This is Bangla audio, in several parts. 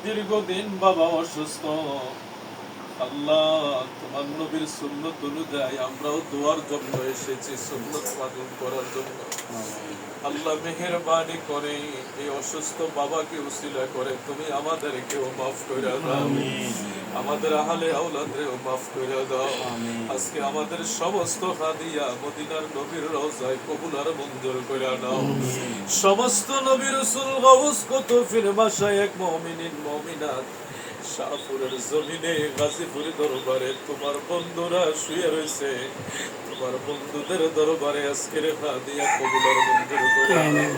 দীর্ঘদিন বাবা অসুস্থ। আল্লাহ, তোমার নবীর সুন্নত অনুযায়ী আমরাও দোয়ার জন্য এসেছি, সুন্নত পালন করার জন্য। আল্লাহ মেহেরবানি করে এই অসুস্থ বাবাকে উসিলা করে তুমি আমাদেরকেও মাফ করে দাও, আমাদের আহলে আওলাদরেও মাফ করে দাও। আজকে আমাদের সমস্ত হাদিয়া মদিনার নবীর রওজায় কবুল আর মঞ্জুর করে নাও। সমস্ত নবী রাসূল গাউস কুতুবের মাশায়েখ মুমিনিন মুমিনাত শাহপুরের জমিনে গাজীপুর দরবারে তোমার বন্ধুরা শুয়ে রয়েছে, তোমার বন্ধুদের দরবারে আজকের হাদিয়া কবুল আর মঞ্জুর করে নাও।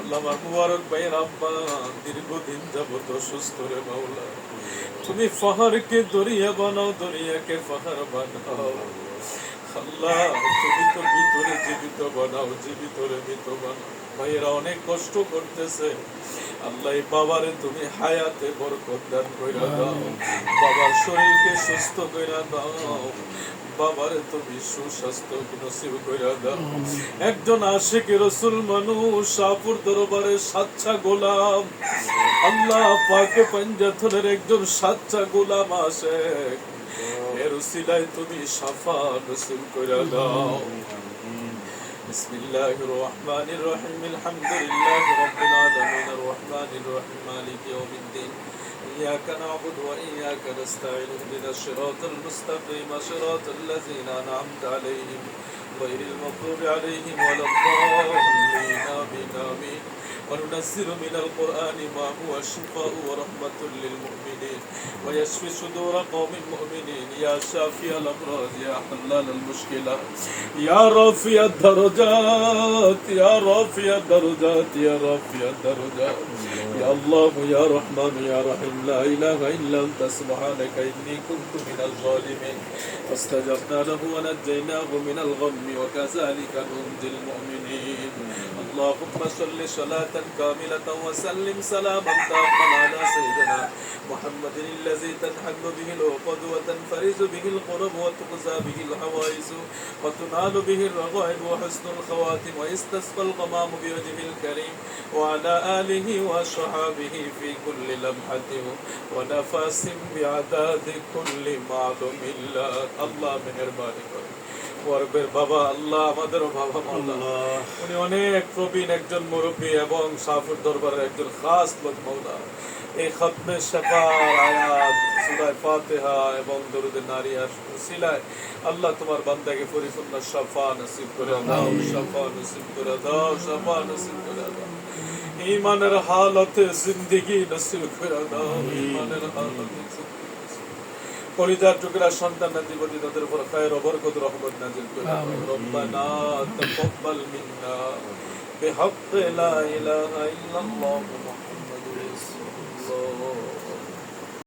আল্লাহ, আমার মুবারক ভাইয়ের আব্বা দীর্ঘদিন যাবত অসুস্থ রে মাওলা, তুমি ফাহারকে দরিয়া বানাও, দরিয়াকে ফাহার বানাও। আল্লাহ, তুমি তো ভিতরে জীবিত বানাও, জীবিতরে মৃত বানাও। ভাইয়েরা অনেক কষ্ট করতেছে, আল্লাহ এই বাবারে তুমি হায়াতে বরকত দান কইরা দাও, বাবার শরীরকে সুস্থ কইরা দাও, বাবারে তুমি সুস্বাস্থ্য নসিব কইরা দাও। একজন আশিক রাসূল মানুষ শাহপুর দরবারে সাচ্চা গোলাম, আল্লাহ পাকে পঞ্জাথনের একজন সাচ্চা গোলাম আশিক, এর উসিলায় তুমি শাফা নসিব কইরা দাও। بسم الله الرحمن الرحيم الحمد لله رب العالمين الرحمن الرحيم مالك يوم الدين إياك نعبد وإياك نستعين اهدنا الصراط المستقيم صراط الذين أنعمت عليهم غير المغضوب عليهم ولا الضالين آمين آمين وننزل من القرآن ما هو شفاء ورحمة للمؤمنين ويشفي صدور قوم مؤمنين يا شافي الأمراض يا حلال المشكلات يا رافع الدرجات يا رافع الدرجات يا رافع الدرجات يا الله يا رحمن يا رحيم لا إله إلا أنت سبحانك إني كنت من الظالمين فاستجبنا له ونجيناه من الغم وكذلك ننجي المؤمنين اللهم صل صلاة كاملة وسلم سلاما تاما على سيدنا محمد الذي تنحل به العقد وتنفرج به القرب وتقضى به الحوائج وتنال به الرغائب وحسن الخواتم ويستسقى الغمام بوجهه الكريم وعلى آله وصحابه في كل لمحة ونفس بعداد كل معلوم الله الله مهرباني করে ওয়ারবের বাবা আল্লাহ আমাদেরও বাবা মাওলা, উনি অনেক প্রবীণ একজন মুরব্বী এবং শাহপুর দরবারের একজন খাস লোক মাওলা। এই খতমে শাফার আয়াত সূরা ফাতিহা এবং দরুদে নারিয়ার উসিলায় আল্লাহ তোমার বান্দাকে পরিপূর্ণ শাফা নসিব করে দাও, শাফা নসিব করে দাও, শাফা নসিব করে দাও। ঈমানের হালতে জিন্দেগি নসিব করে দাও, ঈমানের হালতে কলিজার টুকরা সন্তান নাতিপতি তাদের উপর খায়ের ও বরকত রহমত নাযিল করে দাও। রব্বানা তাকাব্বাল মিন্না বিহাক্কি লা ইলাহা ইল্লাল্লাহ মুহাম্মাদুর রাসূলুল্লাহ।